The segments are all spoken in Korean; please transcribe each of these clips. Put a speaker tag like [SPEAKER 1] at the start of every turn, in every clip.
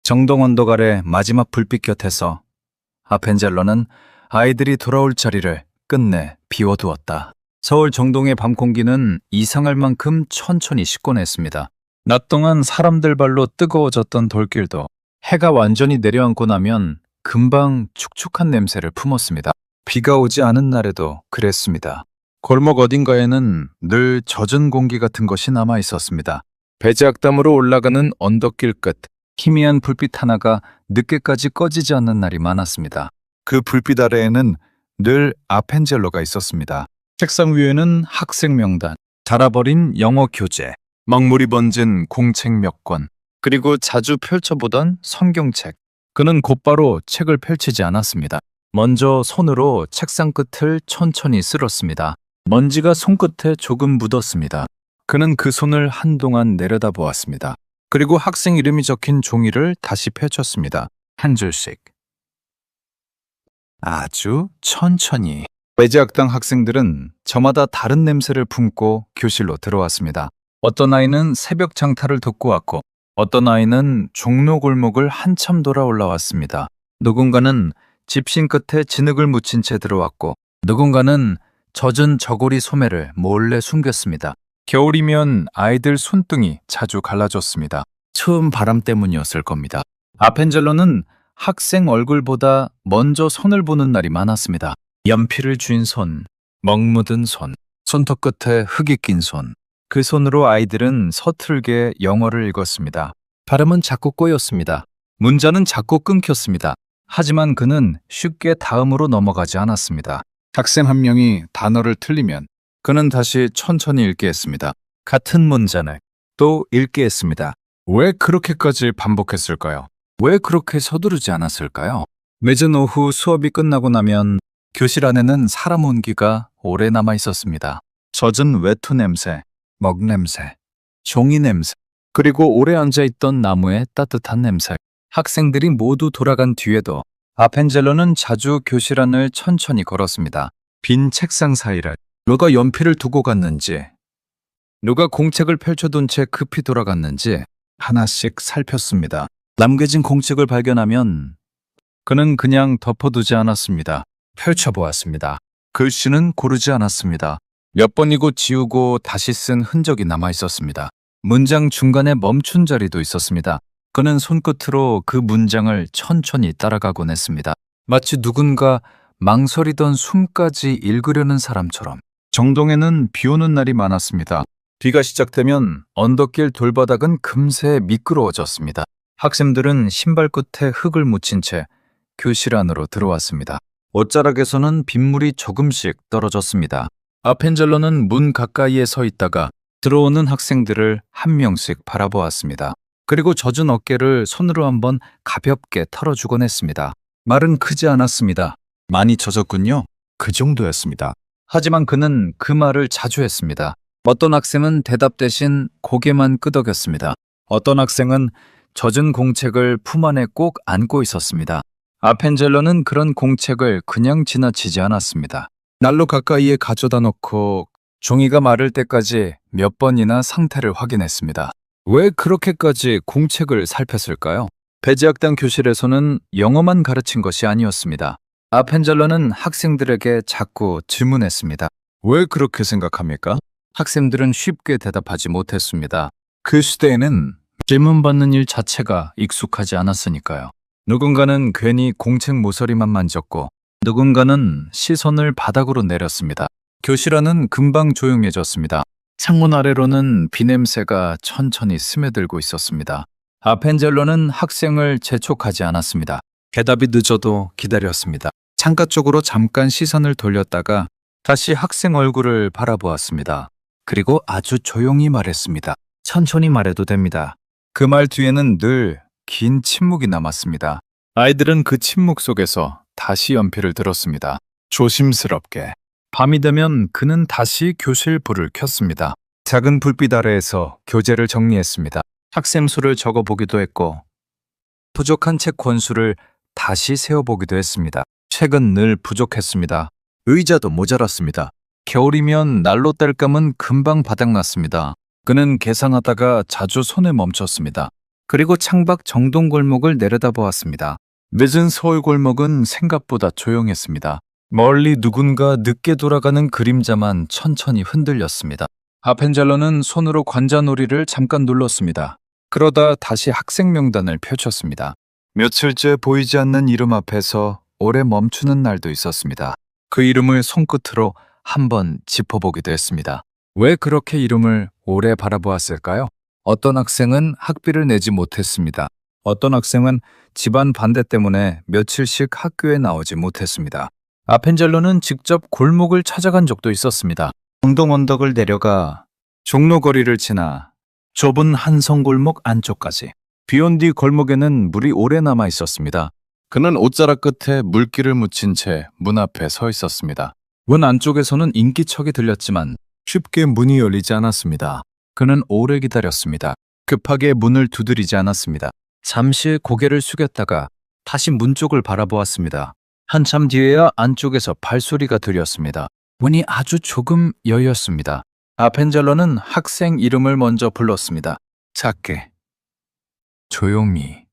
[SPEAKER 1] 정동 언덕 아래 마지막 불빛 곁에서 아펜젤러는 아이들이 돌아올 자리를 끝내 비워두었다. 서울 정동의 밤 공기는 이상할 만큼 천천히 식곤 했습니다. 낮 동안 사람들 발로 뜨거워졌던 돌길도 해가 완전히 내려앉고 나면 금방 축축한 냄새를 품었습니다. 비가 오지 않은 날에도 그랬습니다. 골목 어딘가에는 늘 젖은 공기 같은 것이 남아 있었습니다. 배제악담으로 올라가는 언덕길 끝, 희미한 불빛 하나가 늦게까지 꺼지지 않는 날이 많았습니다. 그 불빛 아래에는 늘 아펜젤러가 있었습니다. 책상 위에는 학생 명단, 자라버린 영어 교재, 먹물이 번진 공책 몇 권, 그리고 자주 펼쳐보던 성경책. 그는 곧바로 책을 펼치지 않았습니다. 먼저 손으로 책상 끝을 천천히 쓸었습니다. 먼지가 손끝에 조금 묻었습니다. 그는 그 손을 한동안 내려다보았습니다. 그리고 학생 이름이 적힌 종이를 다시 펼쳤습니다. 한 줄씩. 아주 천천히. 외제학당 학생들은 저마다 다른 냄새를 품고 교실로 들어왔습니다. 어떤 아이는 새벽 장타를 돕고 왔고 어떤 아이는 종로골목을 한참 돌아 올라왔습니다. 누군가는 집신 끝에 진흙을 묻힌 채 들어왔고 누군가는 젖은 저고리 소매를 몰래 숨겼습니다. 겨울이면 아이들 손등이 자주 갈라졌습니다. 처음 바람 때문이었을 겁니다. 아펜젤러는 학생 얼굴보다 먼저 손을 보는 날이 많았습니다. 연필을 쥔 손, 먹묻은 손, 손톱 끝에 흙이 낀 손. 그 손으로 아이들은 서툴게 영어를 읽었습니다. 발음은 자꾸 꼬였습니다. 문자는 자꾸 끊겼습니다. 하지만 그는 쉽게 다음으로 넘어가지 않았습니다. 학생 한 명이 단어를 틀리면 그는 다시 천천히 읽게 했습니다. 같은 문장을 또 읽게 했습니다. 왜 그렇게까지 반복했을까요? 왜 그렇게 서두르지 않았을까요? 늦은 오후 수업이 끝나고 나면 교실 안에는 사람 온기가 오래 남아 있었습니다. 젖은 외투 냄새, 먹 냄새, 종이 냄새, 그리고 오래 앉아있던 나무의 따뜻한 냄새. 학생들이 모두 돌아간 뒤에도 아펜젤러는 자주 교실 안을 천천히 걸었습니다. 빈 책상 사이를 누가 연필을 두고 갔는지, 누가 공책을 펼쳐둔 채 급히 돌아갔는지 하나씩 살폈습니다. 남겨진 공책을 발견하면 그는 그냥 덮어두지 않았습니다. 펼쳐보았습니다. 글씨는 고르지 않았습니다. 몇 번이고 지우고 다시 쓴 흔적이 남아 있었습니다. 문장 중간에 멈춘 자리도 있었습니다. 그는 손끝으로 그 문장을 천천히 따라가곤 했습니다. 마치 누군가 망설이던 숨까지 읽으려는 사람처럼. 정동에는 비 오는 날이 많았습니다. 비가 시작되면 언덕길 돌바닥은 금세 미끄러워졌습니다. 학생들은 신발 끝에 흙을 묻힌 채 교실 안으로 들어왔습니다. 옷자락에서는 빗물이 조금씩 떨어졌습니다. 아펜젤러는 문 가까이에 서 있다가 들어오는 학생들을 한 명씩 바라보았습니다. 그리고 젖은 어깨를 손으로 한번 가볍게 털어주곤 했습니다. 말은 크지 않았습니다. 많이 젖었군요. 그 정도였습니다. 하지만 그는 그 말을 자주 했습니다. 어떤 학생은 대답 대신 고개만 끄덕였습니다. 어떤 학생은 젖은 공책을 품 안에 꼭 안고 있었습니다. 아펜젤러는 그런 공책을 그냥 지나치지 않았습니다. 난로 가까이에 가져다 놓고 종이가 마를 때까지 몇 번이나 상태를 확인했습니다. 왜 그렇게까지 공책을 살폈을까요? 배제학당 교실에서는 영어만 가르친 것이 아니었습니다. 아펜젤러는 학생들에게 자꾸 질문했습니다. 왜 그렇게 생각합니까? 학생들은 쉽게 대답하지 못했습니다. 그 시대에는 질문받는 일 자체가 익숙하지 않았으니까요. 누군가는 괜히 공책 모서리만 만졌고 누군가는 시선을 바닥으로 내렸습니다. 교실 안은 금방 조용해졌습니다. 창문 아래로는 비냄새가 천천히 스며들고 있었습니다. 아펜젤러는 학생을 재촉하지 않았습니다. 대답이 늦어도 기다렸습니다. 창가 쪽으로 잠깐 시선을 돌렸다가 다시 학생 얼굴을 바라보았습니다. 그리고 아주 조용히 말했습니다. 천천히 말해도 됩니다. 그 말 뒤에는 늘 긴 침묵이 남았습니다. 아이들은 그 침묵 속에서 다시 연필을 들었습니다. 조심스럽게. 밤이 되면 그는 다시 교실 불을 켰습니다. 작은 불빛 아래에서 교재를 정리했습니다. 학생 수를 적어보기도 했고 부족한 책 권수를 다시 세어보기도 했습니다. 책은 늘 부족했습니다. 의자도 모자랐습니다. 겨울이면 난로 뗄감은 금방 바닥났습니다. 그는 계산하다가 자주 손에 멈췄습니다. 그리고 창밖 정동골목을 내려다보았습니다. 늦은 서울 골목은 생각보다 조용했습니다. 멀리 누군가 늦게 돌아가는 그림자만 천천히 흔들렸습니다. 아펜젤러는 손으로 관자놀이를 잠깐 눌렀습니다. 그러다 다시 학생 명단을 펼쳤습니다. 며칠째 보이지 않는 이름 앞에서 오래 멈추는 날도 있었습니다. 그 이름을 손끝으로 한번 짚어보기도 했습니다. 왜 그렇게 이름을 오래 바라보았을까요? 어떤 학생은 학비를 내지 못했습니다. 어떤 학생은 집안 반대 때문에 며칠씩 학교에 나오지 못했습니다. 아펜젤러는 직접 골목을 찾아간 적도 있었습니다. 공동 언덕을 내려가 종로거리를 지나 좁은 한성골목 안쪽까지. 비온 뒤 골목에는 물이 오래 남아 있었습니다. 그는 옷자락 끝에 물기를 묻힌 채 문 앞에 서 있었습니다. 문 안쪽에서는 인기척이 들렸지만 쉽게 문이 열리지 않았습니다. 그는 오래 기다렸습니다. 급하게 문을 두드리지 않았습니다. 잠시 고개를 숙였다가 다시 문 쪽을 바라보았습니다. 한참 뒤에야 안쪽에서 발소리가 들렸습니다. 문이 아주 조금 열렸습니다. 아펜젤러는 학생 이름을 먼저 불렀습니다. 작게, 조용히.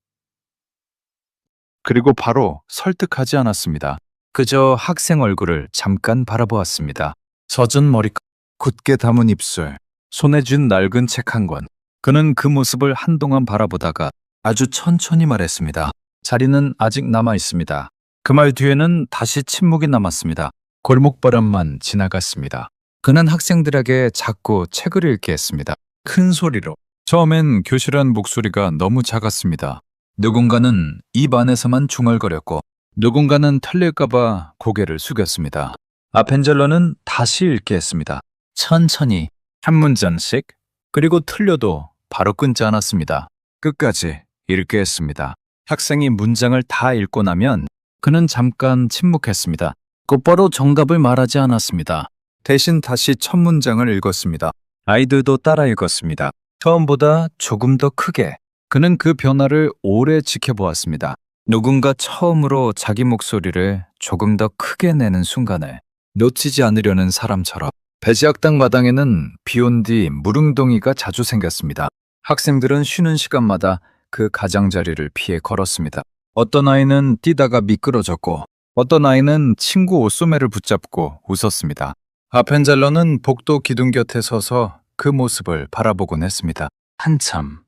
[SPEAKER 1] 그리고 바로 설득하지 않았습니다. 그저 학생 얼굴을 잠깐 바라보았습니다. 젖은 머리끝, 굳게 담은 입술, 손에 쥔 낡은 책 한 권. 그는 그 모습을 한동안 바라보다가 아주 천천히 말했습니다. 자리는 아직 남아 있습니다. 그 말 뒤에는 다시 침묵이 남았습니다. 골목바람만 지나갔습니다. 그는 학생들에게 자꾸 책을 읽게 했습니다. 큰 소리로. 처음엔 교실 안 목소리가 너무 작았습니다. 누군가는 입 안에서만 중얼거렸고 누군가는 틀릴까봐 고개를 숙였습니다. 아펜젤러는 다시 읽게 했습니다. 천천히 한 문장씩. 그리고 틀려도 바로 끊지 않았습니다. 끝까지 읽게 했습니다. 학생이 문장을 다 읽고 나면 그는 잠깐 침묵했습니다. 곧바로 정답을 말하지 않았습니다. 대신 다시 첫 문장을 읽었습니다. 아이들도 따라 읽었습니다. 처음보다 조금 더 크게. 그는 그 변화를 오래 지켜보았습니다. 누군가 처음으로 자기 목소리를 조금 더 크게 내는 순간을 놓치지 않으려는 사람처럼. 배지학당 마당에는 비온 뒤 무릉덩이가 자주 생겼습니다. 학생들은 쉬는 시간마다 그 가장자리를 피해 걸었습니다. 어떤 아이는 뛰다가 미끄러졌고 어떤 아이는 친구 옷소매를 붙잡고 웃었습니다. 아펜젤러는 복도 기둥 곁에 서서 그 모습을 바라보곤 했습니다. 한참.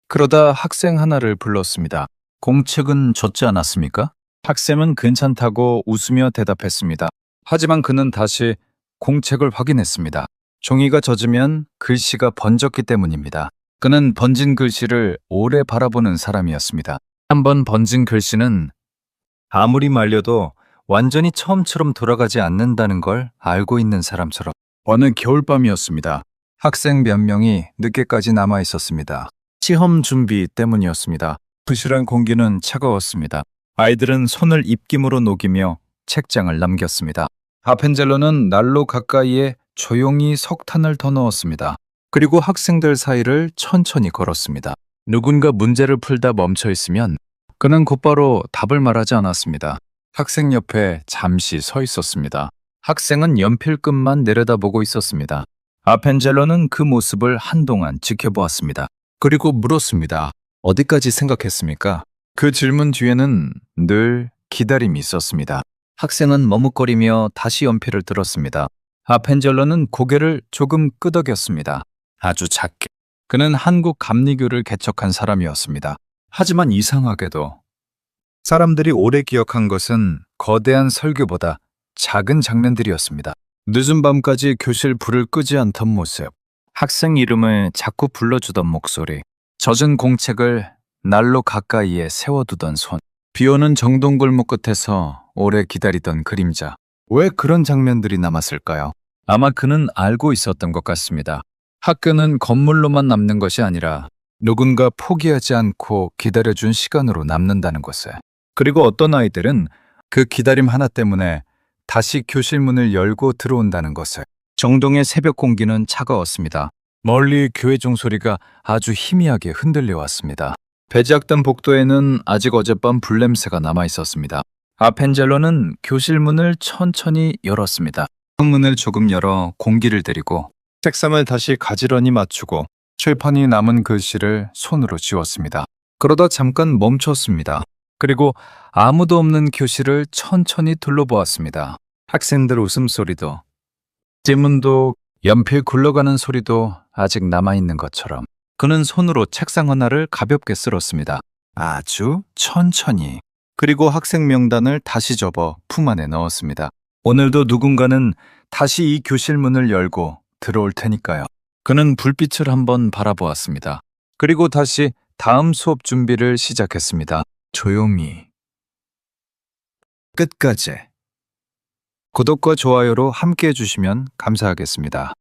[SPEAKER 1] 그러다 학생 하나를 불렀습니다. 공책은 줬지 않았습니까? 학생은 괜찮다고 웃으며 대답했습니다. 하지만 그는 다시 공책을 확인했습니다. 종이가 젖으면 글씨가 번졌기 때문입니다. 그는 번진 글씨를 오래 바라보는 사람이었습니다. 한번 번진 글씨는 아무리 말려도 완전히 처음처럼 돌아가지 않는다는 걸 알고 있는 사람처럼. 어느 겨울밤이었습니다. 학생 몇 명이 늦게까지 남아 있었습니다. 시험 준비 때문이었습니다. 부실한 공기는 차가웠습니다. 아이들은 손을 입김으로 녹이며 책장을 남겼습니다. 아펜젤러는 난로 가까이에 조용히 석탄을 더 넣었습니다. 그리고 학생들 사이를 천천히 걸었습니다. 누군가 문제를 풀다 멈춰 있으면 그는 곧바로 답을 말하지 않았습니다. 학생 옆에 잠시 서 있었습니다. 학생은 연필끝만 내려다보고 있었습니다. 아펜젤러는 그 모습을 한동안 지켜보았습니다. 그리고 물었습니다. 어디까지 생각했습니까? 그 질문 뒤에는 늘 기다림이 있었습니다. 학생은 머뭇거리며 다시 연필을 들었습니다. 아펜젤러는 고개를 조금 끄덕였습니다. 아주 작게. 그는 한국 감리교를 개척한 사람이었습니다. 하지만 이상하게도 사람들이 오래 기억한 것은 거대한 설교보다 작은 장면들이었습니다. 늦은 밤까지 교실 불을 끄지 않던 모습, 학생 이름을 자꾸 불러주던 목소리, 젖은 공책을 난로 가까이에 세워두던 손, 비오는 정동골목 끝에서 오래 기다리던 그림자. 왜 그런 장면들이 남았을까요? 아마 그는 알고 있었던 것 같습니다. 학교는 건물로만 남는 것이 아니라 누군가 포기하지 않고 기다려준 시간으로 남는다는 것을. 그리고 어떤 아이들은 그 기다림 하나 때문에 다시 교실 문을 열고 들어온다는 것을. 정동의 새벽 공기는 차가웠습니다. 멀리 교회 종소리가 아주 희미하게 흔들려 왔습니다. 배지학단 복도에는 아직 어젯밤 불냄새가 남아 있었습니다. 아펜젤러는 교실 문을 천천히 열었습니다. 창문을 조금 열어 공기를 들이고 책상을 다시 가지런히 맞추고 칠판이 남은 글씨를 손으로 지웠습니다. 그러다 잠깐 멈췄습니다. 그리고 아무도 없는 교실을 천천히 둘러보았습니다. 학생들 웃음소리도, 지문도, 연필 굴러가는 소리도 아직 남아있는 것처럼 그는 손으로 책상 하나를 가볍게 쓸었습니다. 아주 천천히. 그리고 학생 명단을 다시 접어 품 안에 넣었습니다. 오늘도 누군가는 다시 이 교실 문을 열고 들어올 테니까요. 그는 불빛을 한번 바라보았습니다. 그리고 다시 다음 수업 준비를 시작했습니다. 조용히. 끝까지. 구독과 좋아요로 함께 해주시면 감사하겠습니다.